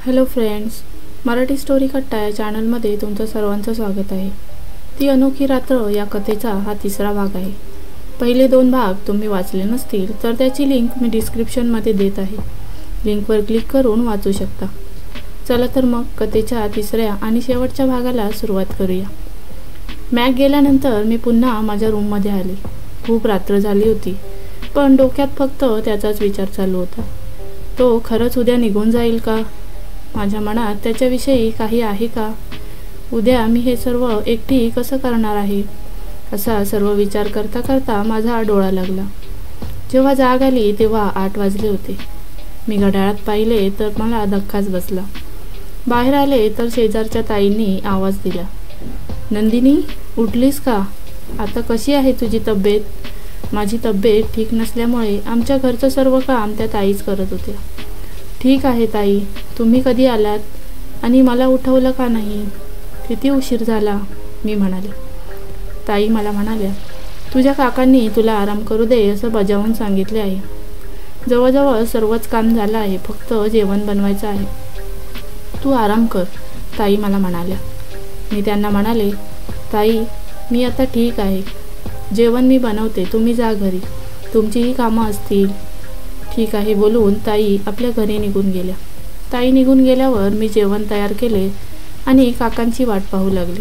Hello friends, Marathi story कट्टा या चॅनलमध्ये तुमचं सर्वांचं स्वागत आहे. ती अनोखी रात्र या कथेचा हा तिसरा भाग आहे. पहिले 2 भाग तुम्ही वाचले नसतील तर त्याची लिंक मी डिस्क्रिप्शनमध्ये देत आहे. लिंकवर क्लिक करून वाचू शकता. चला तर मग कथेच्या तिसऱ्या आणि शेवटच्या भागाला सुरुवात करूया. मॅक गेल्यानंतर मी पुन्हा माझ्या रूममध्ये आले. खूप रात्र झाली होती, पण डोक्यात फक्त त्याचाच विचार चालू होता. तो खरंच उद्या निघून जाईल का? माझ्या मनात त्याच्याविषयी काही आहे का? उद्या मी हे सर्व एकटी कसं करणार आहे? असा सर्व विचार करता करता माझा डोळा लागला. जेव्हा जाग आली तेव्हा 8 वाजले होते. मी घड्याळात पाहिले तर मला धक्काच बसला. बाहेर आले तर शेजारच्या ताईंनी आवाज दिला, नंदिनी, उठलीस का? आता कशी आहे तुझी तब्येत? माझी तब्येत ठीक नसल्यामुळे आमच्या घरचं सर्व काम त्या ताईच करत होत्या. ठीक आहे ताई, तुम्ही कधी आलात आणि मला उठवलं का नाही? किती उशीर झाला? मी म्हणाले. ताई मला म्हणाल्या, तुझ्या काकांनी तुला आराम करू दे असं बजावून सांगितले आहे. जवळजवळ सर्वच काम झालं आहे, फक्त जेवण बनवायचं आहे. तू आराम कर, ताई मला म्हणाल्या. मी त्यांना म्हणाले, ताई, मी आता ठीक आहे. जेवण मी बनवते, तुम्ही जा घरी. तुमचीही कामं असतील. ठीक आहे बोलून ताई आपल्या घरी निघून गेल्या. ताई निघून गेल्यावर मी जेवण तयार केले आणि काकांची वाट पाहू लागले.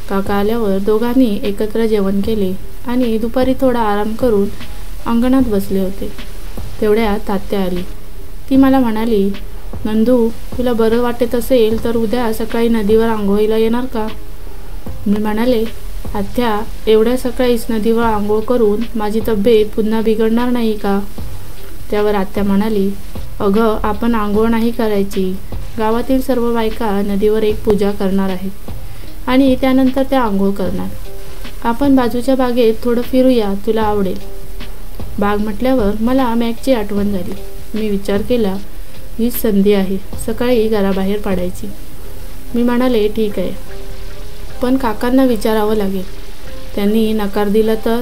काका आल्यावर दोघांनी एकत्र जेवण केले आणि दुपारी थोडा आराम करून अंगणात बसले होते. तेवढ्यात आत्या आली. ती मला म्हणाली, नंदू, तुला बरं वाटत असेल तर उद्या सकाळी नदीवर आंघोळीला येणार का? मी म्हणाले, आत्या, एवढ्या सकाळीच नदीवर आंघोळ करून माझी तब्येत पुन्हा बिघडणार नाही का? त्यावर आत्या म्हणाली, अगं, आपण आंघोळ नाही करायची. गावातील सर्व बायका नदीवर एक पूजा करणार आहेत आणि त्यानंतर त्या आंघोळ करणार. आपण बाजूच्या बागेत थोडं फिरूया, तुला आवडेल. बाग म्हटल्यावर मला मॅकची आठवण झाली. मी विचार केला, हीच संधी आहे सकाळी घराबाहेर पाडायची. मी म्हणाले, ठीक आहे, पण काकांना विचारावं लागेल. त्यांनी नकार दिला तर?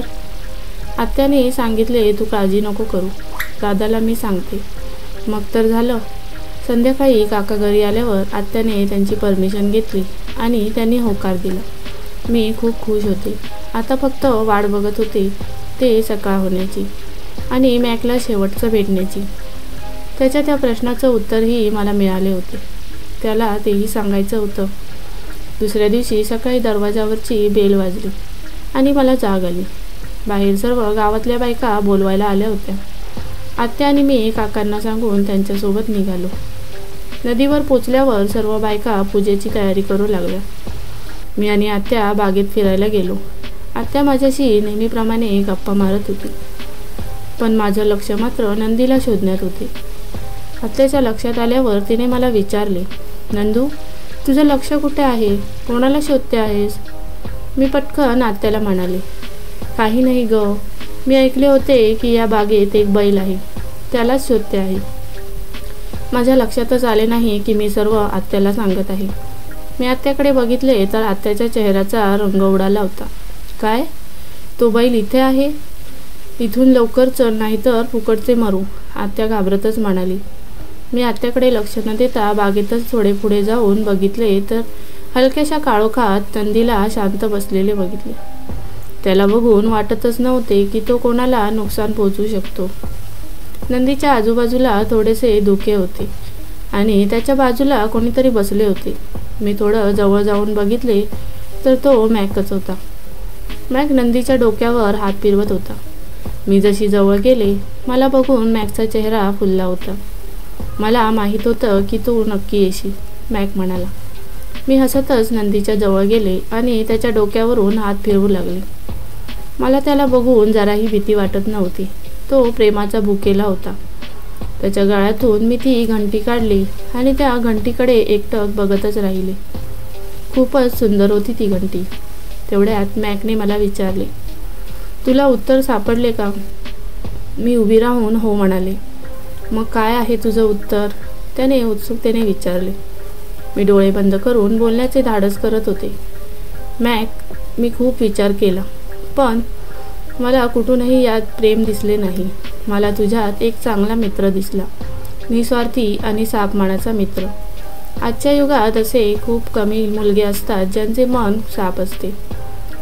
आत्याने सांगितले, तू काळजी नको करू, दादाला मी सांगते. मग तर झालं. संध्याकाळी काका घरी आल्यावर आत्याने त्यांची परमिशन घेतली आणि त्यांनी होकार दिला. मी खूप खुश होते. आता फक्त वाट बघत होते ते सकाळ होण्याची आणि मॅकला शेवटचं भेटण्याची. त्याच्या त्या प्रश्नाचं उत्तरही मला मिळाले होते. त्याला तेही सांगायचं होतं. दुसऱ्या दिवशी सकाळी दरवाजावरची बेल वाजली आणि मला जाग आली. बाहेर सर्व गावातल्या बायका बोलवायला आल्या होत्या. आत्या आणि मी काकांना सांगून त्यांच्यासोबत निघालो. नदीवर पोचल्यावर सर्व बायका पूजेची तयारी करू लागल्या. मी आणि आत्या बागेत फिरायला गेलो. आत्या माझ्याशी नेहमीप्रमाणे गप्पा मारत होती, पण माझं लक्ष मात्र नंदीला शोधण्यात होते. आत्याच्या लक्षात आल्यावर तिने मला विचारले, नंदू, तुझं लक्ष कुठे आहे? कोणाला शोधते आहेस? मी पटकन आत्याला म्हणाले, काही नाही ग, मी ऐकले होते की या बागेत एक बैल आहे, त्यालाच शोधते आहे. माझ्या लक्षातच आले नाही की मी सर्व आत्याला सांगत आहे. मी आत्याकडे बघितले तर आत्याच्या चेहऱ्याचा रंग उडाला होता. काय? तो बैल इथे आहे? इथून लवकर चल, नाहीतर फुकटचे मरू, आत्या घाबरतच म्हणाली. मी आत्याकडे लक्ष न देता बागेतच थोडे पुढे जाऊन बघितले तर हलक्याशा काळोखात नंदीला शांत बसलेले बघितले. त्याला बघून वाटतच नव्हते की तो कोणाला नुकसान पोहोचवू शकतो. नंदीच्या आजूबाजूला थोडेसे धुके होते आणि त्याच्या बाजूला कोणीतरी बसले होते. मी थोडं जवळ जाऊन बघितले तर तो मॅकच होता. मॅक नंदीच्या डोक्यावर हात फिरवत होता. मी जशी जवळ गेले, मला बघून मॅकचा चेहरा फुलला होता. मला माहीत होतं की तू नक्की येशील, मॅक म्हणाला. मी हसतच नंदीच्या जवळ गेले आणि त्याच्या डोक्यावरून हात फिरवू लागले. मला त्याला बघून जराही भीती वाटत नव्हती. तो प्रेमाचा भुकेला होता. त्याच्या गळ्यातून मी ती घंटी काढली आणि त्या घंटीकडे एकटक बघतच राहिले. खूपच सुंदर होती ती घंटी. तेवढ्यात मॅकने मला विचारले, तुला उत्तर सापडले का? मी उभी राहून हो म्हणाले. मग काय आहे तुझं उत्तर? त्याने उत्सुकतेने विचारले. मी डोळे बंद करून बोलण्याचे धाडस करत होते. मॅक, मी खूप विचार केला, पण मला कुठूनही यात प्रेम दिसले नाही. मला तुझ्यात एक चांगला मित्र दिसला, निस्वार्थी आणि सापमानाचा मित्र. आजच्या युगात असे खूप कमी मुलगे असतात ज्यांचे मन साफ असते,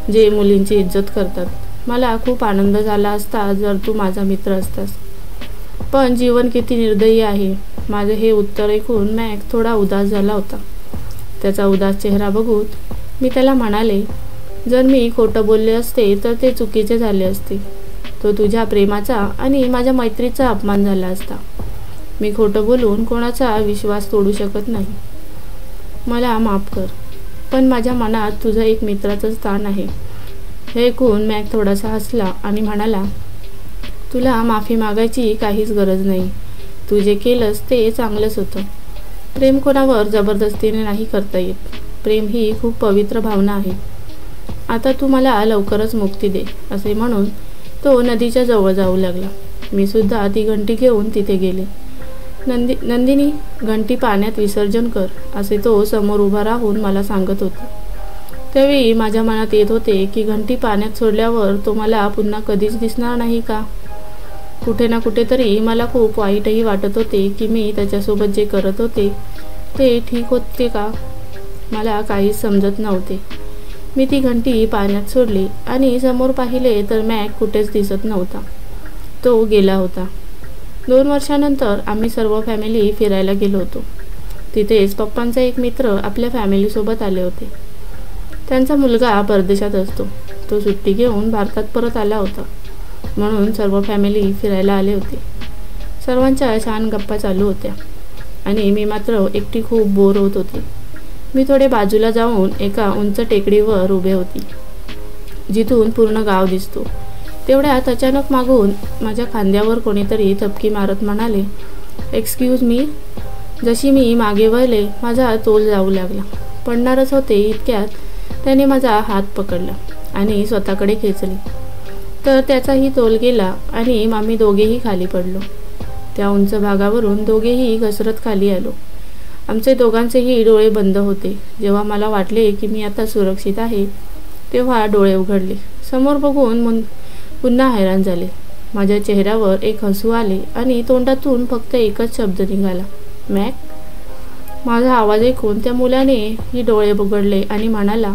जे मुलींची इज्जत करतात. मला खूप आनंद झाला असता जर तू माझा मित्र असतास. पण जीवन किती निर्दयी आहे. माझे हे उत्तर ऐकून मॅक थोडा उदास झाला होता. त्याचा उदास चेहरा बघून मी त्याला म्हणाले, जर मी खोटं बोलले असते तर ते चुकीचे झाले असते. तो तुझ्या प्रेमाचा आणि माझ्या मैत्रीचा अपमान झाला असता. मी खोटं बोलून कोणाचा विश्वास तोडू शकत नाही. मला माफ कर, पण माझ्या मनात तुझं एक मित्राचं स्थान आहे. हे ऐकून मॅक थोडासा हसला आणि म्हणाला, तुला माफी मागायची काहीच गरज नाही. तू जे केलंस ते चांगलंच होतं. प्रेम कोणावर जबरदस्तीने नाही करता येत. प्रेम ही खूप पवित्र भावना आहे. आता तू मला लवकरच मुक्ती दे, असे म्हणून तो नदीच्या जवळ जाऊ लागला. मी सुद्धा ती घंटी घेऊन तिथे गेले. नंदिनी, घंटी पाण्यात विसर्जन कर, असे तो समोर उभा राहून मला सांगत होता. त्यावेळी माझ्या मनात येत होते की घंटी पाण्यात सोडल्यावर तो मला पुन्हा कधीच दिसणार नाही का. कुठे ना कुठेतरी मला खूप वाईटही वाटत होते की मी त्याच्यासोबत जे करत होते ते ठीक होते का. मला काहीच समजत नव्हते. मी ती घंटी पाण्यात सोडली आणि समोर पाहिले तर मॅक कुठेच दिसत नव्हता. तो गेला होता. 2 वर्षानंतर आम्ही सर्व फॅमिली फिरायला गेलो होतो. तिथेच पप्पांचा एक मित्र आपल्या फॅमिलीसोबत आले होते. त्यांचा मुलगा परदेशात असतो. तो सुट्टी घेऊन भारतात परत आला होता, म्हणून सर्व फॅमिली फिरायला आले होते. सर्वांच्या छान गप्पा चालू होत्या आणि मी मात्र एकटी खूप बोर होत होते. मी थोडे बाजूला जाऊन एका उंच टेकडीवर उभे होते, जिथून पूर्ण गाव दिसतो. तेवढ्यात अचानक मागून माझ्या खांद्यावर कोणीतरी थपकी मारत म्हणाले, एक्सक्यूज मी. जशी मी मागे वळले, माझा तोल जाऊ लागला. पडणारच होते इतक्यात त्याने माझा हात पकडला आणि स्वतःकडे खेचले. तर त्याचाही तोल गेला आणि आम्ही दोघेही खाली पडलो. त्या उंच भागावरून दोघेही घसरत खाली आलो. आमचे दोघांचेही डोळे बंद होते. जेव्हा मला वाटले की मी आता सुरक्षित आहे, तेव्हा डोळे उघडले. समोर बघून पुन्हा हैराण झाले. माझ्या चेहऱ्यावर एक हसू आले आणि तोंडातून फक्त एकच शब्द निघाला, मॅक. माझा आवाज ऐकून त्या मुलानेही डोळे उघडले आणि म्हणाला,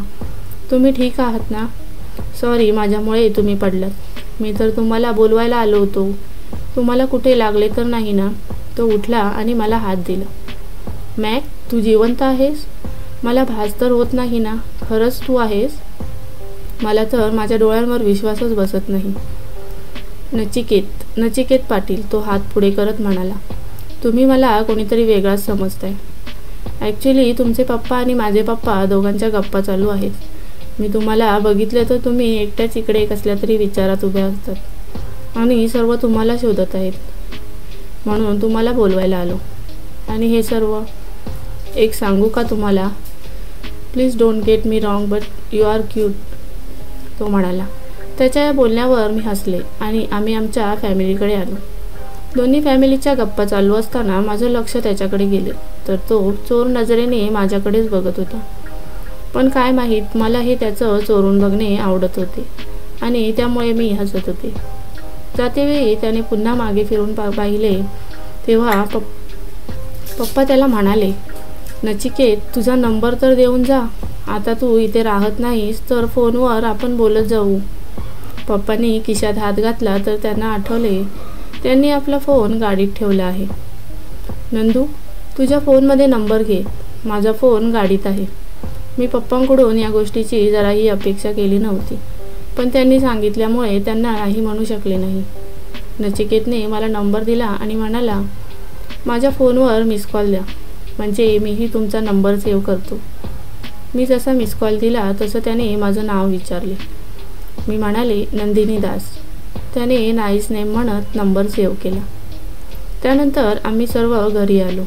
तुम्ही ठीक आहात ना. सॉरी, माझ्यामुळे तुम्ही पडलात. मी तर तुम्हाला बोलवायला आलो होतो. तुम्हाला कुठे लागले तर नाही ना. तो उठला आणि मला हात दिला. मॅक, तू जिवंत आहेस. मला भास तर होत नाही ना. खरंच तू आहेस. मला तर माझ्या डोळ्यांवर विश्वासच बसत नाही. नचिकेत पाटील, तो हात पुढे करत म्हणाला, तुम्ही मला कोणीतरी वेगळाच समजताय. ॲक्च्युली तुमचे पप्पा आणि माझे पप्पा दोघांच्या गप्पा चालू आहेत. मी तुम्हाला बघितले तर तुम्ही एकट्याच इकडे कसल्या तरी विचारात उभ्या असतात आणि सर्व तुम्हाला शोधत आहेत, म्हणून तुम्हाला बोलवायला आलो. आणि हे सर्व एक सांगू का तुम्हाला. Please don't get me wrong, but you are cute, तो म्हणाला. त्याच्या या बोलण्यावर मी हसले आणि आम्ही आमच्या फॅमिलीकडे आलो. दोन्ही फॅमिलीच्या गप्पा चालू असताना माझं लक्ष त्याच्याकडे गेले, तर तो चोर नजरेने माझ्याकडेच बघत होता. पण काय माहीत, मला हे त्याचं चोरून बघणे आवडत होते आणि त्यामुळे मी हसत होते. जातेवेळी त्याने पुन्हा मागे फिरून पाहिले तेव्हा पप्पा त्याला म्हणाले, नचिकेत, तुझा नंबर तर देऊन जा. आता तू इथे राहत नाहीस तर फोनवर आपण बोलत जाऊ. पप्पांनी खिशात हात घातला तर त्यांना आठवले त्यांनी आपला फोन गाडीत ठेवला आहे. नंदू, तुझ्या फोनमध्ये नंबर घे. माझा फोन गाडीत आहे. मी पप्पांकडून या गोष्टीची जराही अपेक्षा केली नव्हती, पण त्यांनी सांगितल्यामुळे त्यांना नाही म्हणू शकले नाही. नचिकेतने मला नंबर दिला आणि म्हणाला, माझ्या फोनवर मिस कॉल द्या, म्हणजे मीही तुमचा नंबर सेव्ह करतो. मी जसा मिस कॉल दिला तसं त्याने माझं नाव विचारले. मी म्हणाले, नंदिनी दास. त्याने नाईस नेम म्हणत नंबर सेव्ह केला. त्यानंतर आम्ही सर्व घरी आलो.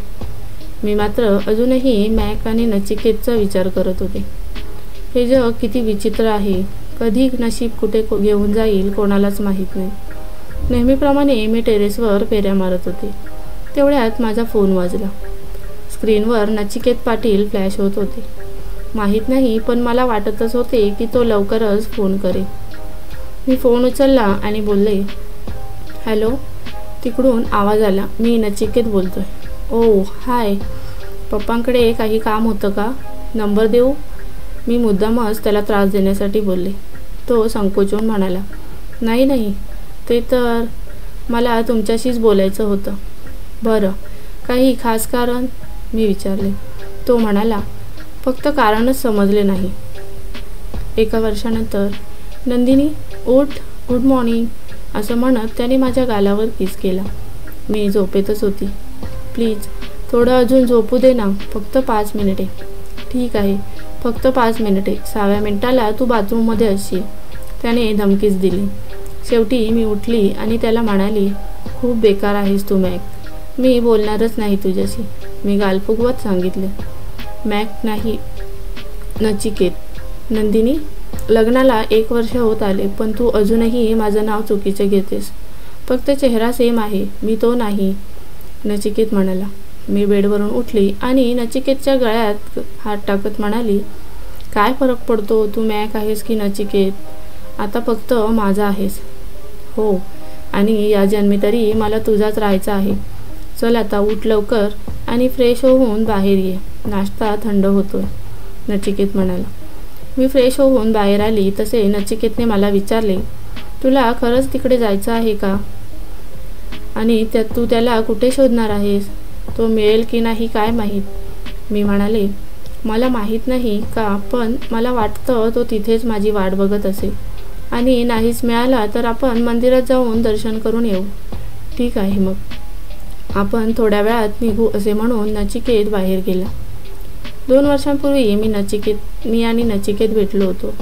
मी मात्र अजूनही मॅक आणि नचिकेतचा विचार करत होते. हे जग किती विचित्र आहे. कधी नशीब कुठे घेऊन जाईल कोणालाच माहीत नाही. नेहमीप्रमाणे मी टेरेसवर फेऱ्या मारत होते. तेवढ्यात माझा फोन वाजला. स्क्रीनवर नचिकेत पाटील फ्लॅश होत होते. माहीत नाही, पण मला वाटतच होते की तो लवकरच फोन करेल. मी फोन उचलला आणि बोलले, हॅलो. तिकडून आवाज आला, मी नचिकेत बोलतोय. ओ हाय. पप्पांकडे काही काम होतं का? नंबर देऊ? मी मुद्दामच त्याला त्रास देण्यासाठी बोलले. तो संकोचून म्हणाला, नाही नाही, ते तर मला तुमच्याशीच बोलायचं होतं. बरं, काही खास कारण? मी विचारले. तो म्हणाला, फक्त कारणच समजले नाही. एका वर्षानंतर, नंदिनी उठ, गुड मॉर्निंग असं म्हणत त्याने माझ्या गालावर किस केला. मी झोपेतच होती. प्लीज थोडं अजून झोपू दे ना, फक्त 5 मिनिटे. ठीक आहे, फक्त 5 मिनिटे. 6व्या मिनिटाला तू बाथरूममध्ये असशील, त्याने धमकीच दिली. शेवटी मी उठली आणि त्याला म्हणाली, खूप बेकार आहेस तू मॅक, मी बोलणारच नाही तुझ्याशी. मी गाल फुगवत सांगितले. मॅक नाही, नचिकेत. नंदिनी, लग्नाला 1 वर्ष होत आले, पण तू अजूनही माझं नाव चुकीचं घेतेस. फक्त चेहरा सेम आहे, मी तो नाही, नचिकेत म्हणाला. मी बेडवरून उठली आणि नचिकेतच्या गळ्यात हात टाकत म्हणाली, काय फरक पडतो तू मॅक आहेस की नचिकेत? आता फक्त माझा आहेस. हो, आणि या जन्मी तरी मला तुझाच राहायचा आहे. चल आता उठ लवकर आणि फ्रेश होऊन बाहेर ये, नाश्ता थंड होतोय, नचिकेत म्हणाला. मी फ्रेश होऊन बाहेर आली तसे नचिकेतने मला विचारले, तुला खरंच तिकडे जायचं आहे का? आणि तू त्याला कुठे शोधणार आहेस? तो मिळेल की नाही काय माहीत. मी म्हणाले, मला माहीत नाही का, पण मला वाटतं तो तिथेच माझी वाट बघत असेल, आणि नाहीच मिळाला तर आपण मंदिरात जाऊन दर्शन करून येऊ. ठीक आहे मग, आपण थोड्या वेळात निघू असे म्हणून नचिकेत बाहेर गेला. 2 वर्षांपूर्वी मी आणि नचिकेत भेटलो होतो.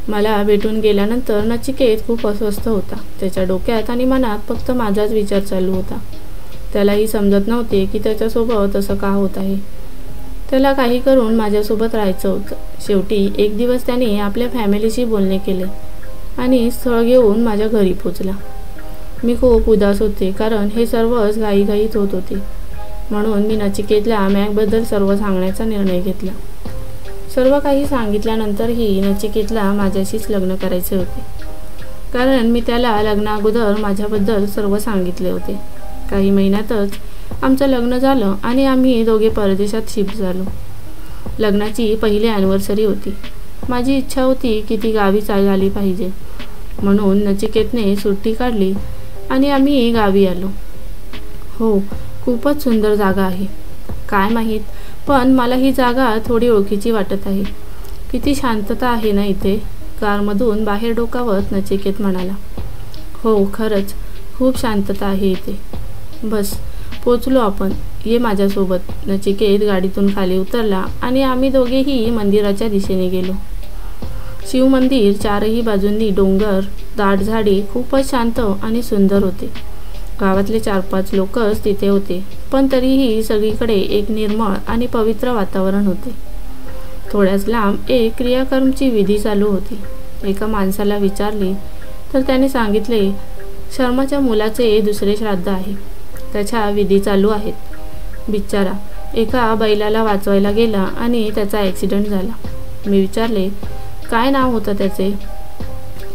मला भेटून गेल्यानंतर नचिकेत खूप अस्वस्थ होता. त्याच्या डोक्यात आणि मनात फक्त माझाच विचार चालू होता. त्यालाही समजत नव्हते की त्याच्यासोबत असं का होत आहे. त्याला काही करून माझ्यासोबत राहायचं होतं. शेवटी एक दिवस त्याने आपल्या फॅमिलीशी बोलणे केले आणि स्थळ घेऊन माझ्या घरी पोचला. मी खूप उदास होते, कारण हे सर्वच घाईघाईत होत होते. म्हणून मी नचिकेतला मॅकबद्दल सर्व सांगण्याचा निर्णय घेतला. सर्व काही सांगितल्यानंतरही नचिकेतला माझ्याशीच लग्न करायचे होते, कारण मी त्याला लग्नाअगोदर माझ्याबद्दल सर्व सांगितले होते. काही महिन्यातच आमचं लग्न झालं आणि आम्ही दोघे परदेशात शिफ्ट झालो. लग्नाची पहिली ॲनिव्हर्सरी होती. माझी इच्छा होती की ती गावी झाली पाहिजे, म्हणून नचिकेतने सुट्टी काढली आणि आम्ही गावी आलो. हो, खूपच सुंदर जागा आहे. काय माहीत, पण मला ही जागा थोडी ओळखीची वाटत आहे. किती शांतता आहे ना इथे, कारमधून बाहेर डोकावत नचिकेत म्हणाला. हो, खरंच खूप शांतता आहे इथे. बस पोचलो आपण, ये माझ्यासोबत. नचिकेत गाडीतून खाली उतरला आणि आम्ही दोघेही मंदिराच्या दिशेने गेलो. शिवमंदिर 4ही बाजूंनी डोंगर, दाट झाडी, खूपच शांत आणि सुंदर होते. गावातले 4-5 लोकच तिथे होते, पण तरीही सगळीकडे एक निर्मळ आणि पवित्र वातावरण होते. थोड्याच लांब एक क्रियाकर्मची विधी चालू होती. एका माणसाला विचारले तर त्याने सांगितले, शर्माच्या मुलाचे दुसरे श्राद्ध आहे, त्याच्या विधी चालू आहेत. बिचारा एका बैलाला वाचवायला गेला आणि त्याचा ॲक्सिडेंट झाला. मी विचारले, काय नाव होतं त्याचे?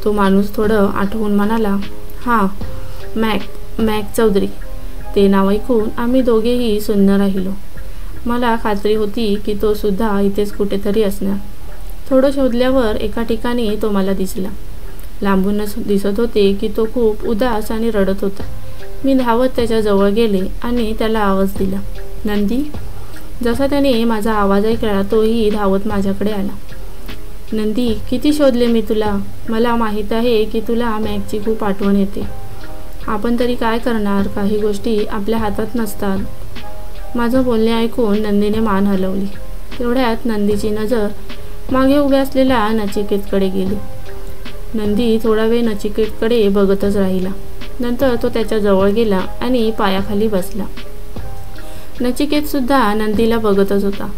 तो माणूस थोडं आठवून म्हणाला, हां, मॅक चौधरी. ते नाव ऐकून आम्ही दोघेही सुन्न राहिलो. मला खात्री होती की तो सुद्धा इथेच कुठेतरी असणार. थोडं शोधल्यावर एका ठिकाणी तो मला दिसला. लांबूनच दिसत होते की तो खूप उदास आणि रडत होता. मी धावत त्याच्याजवळ गेले आणि त्याला आवाज दिला, नंदी. जसा त्याने माझा आवाज ऐकला तोही धावत माझ्याकडे आला. नंदी, किती शोधले मी तुला. मला माहीत आहे की तुला मॅकची खूप आठवण येते. आपण तरी काय करणार, काही गोष्टी आपल्या हातात नसतात. माझं बोलणे ऐकून नंदीने मान हलवली. तेवढ्यात नंदीची नजर मागे उभ्या असलेल्या नचिकेतकडे गेली. नंदी थोडा वेळ नचिकेतकडे बघतच राहिला. नंतर तो त्याच्या जवळ गेला आणि पायाखाली बसला. नचिकेत सुद्धा नंदीला बघतच होता.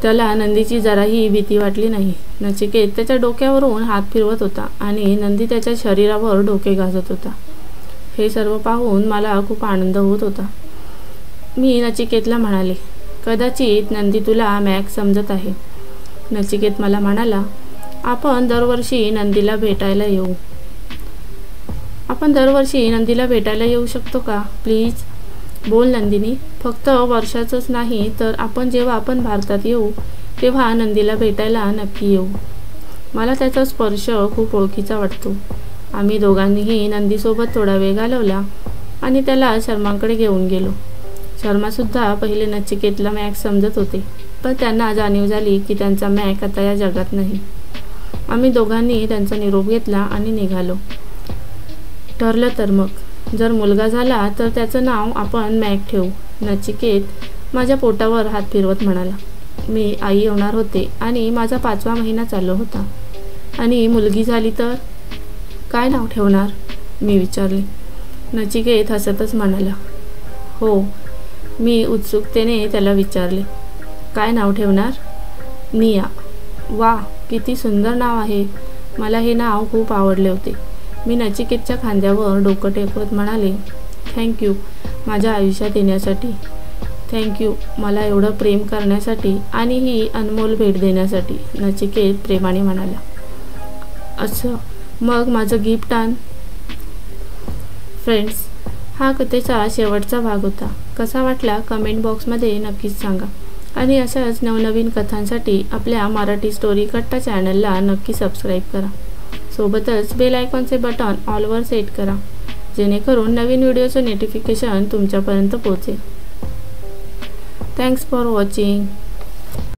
त्याला नंदीची जराही भीती वाटली नाही. नचिकेत त्याच्या डोक्यावरून हात फिरवत होता आणि नंदी त्याच्या शरीरावर डोके घासत होता. हे सर्व पाहून मला खूप आनंद होत होता. मी नचिकेतला म्हणाले, कदाचित नंदी तुला मॅक समजत आहे. नचिकेत मला म्हणाला, आपण दरवर्षी नंदीला भेटायला येऊ शकतो का प्लीज? बोल नंदिनी, फक्त वर्षाचंच नाही तर जेव्हा आपण भारतात येऊ तेव्हा नंदीला भेटायला नक्की येऊ. मला त्याचा स्पर्श खूप ओळखीचा वाटतो. आम्ही दोघांनीही नंदीसोबत थोडा वेळ घालवला आणि त्याला शर्मांकडे घेऊन गेलो. शर्मासुद्धा पहिले नचिकेतला मॅक समजत होते, पण त्यांना जाणीव झाली की त्यांचा मॅक आता या जगात नाही. आम्ही दोघांनी त्यांचा निरोप घेतला आणि निघालो. ठरलं तर मग, जर मुलगा झाला तर त्याचं नाव आपण मॅक ठेवू, नचिकेत माझ्या पोटावर हात फिरवत म्हणाला. मी आई होणार होते आणि माझा 5वा महिना चालू होता. आणि मुलगी झाली तर काय नाव ठेवणार, मी विचारले. नचिकेत हसतच म्हणाला. हो, मी उत्सुकतेने त्याला विचारले. काय नाव ठेवणार? निया. वा, किती सुंदर नाव आहे. मला हे नाव खूप आवडले होते. मी नचिकेतच्या खांद्यावर डोकं टेकवत म्हणाले. थँक्यू माझ्या आयुष्यात येण्यासाठी. थँक्यू मला एवढं प्रेम करण्यासाठी आणि ही अनमोल भेट देण्यासाठी, नचिकेत प्रेमाने म्हणाला. असं, मग माझं गिफ्ट आण. फ्रेंड्स, हा कथेचा शेवटचा भाग होता. कसा वाटला कमेंट बॉक्समध्ये नक्कीच सांगा. आणि अशाच नवनवीन कथांसाठी आपल्या मराठी स्टोरी कट्टा चॅनलला नक्की सबस्क्राईब करा. सोबतच बेल आयकॉनचे बटन ऑलवर सेट करा, जेणेकरून नवीन व्हिडिओचं नोटिफिकेशन तुमच्यापर्यंत पोहोचेल. Thanks for watching.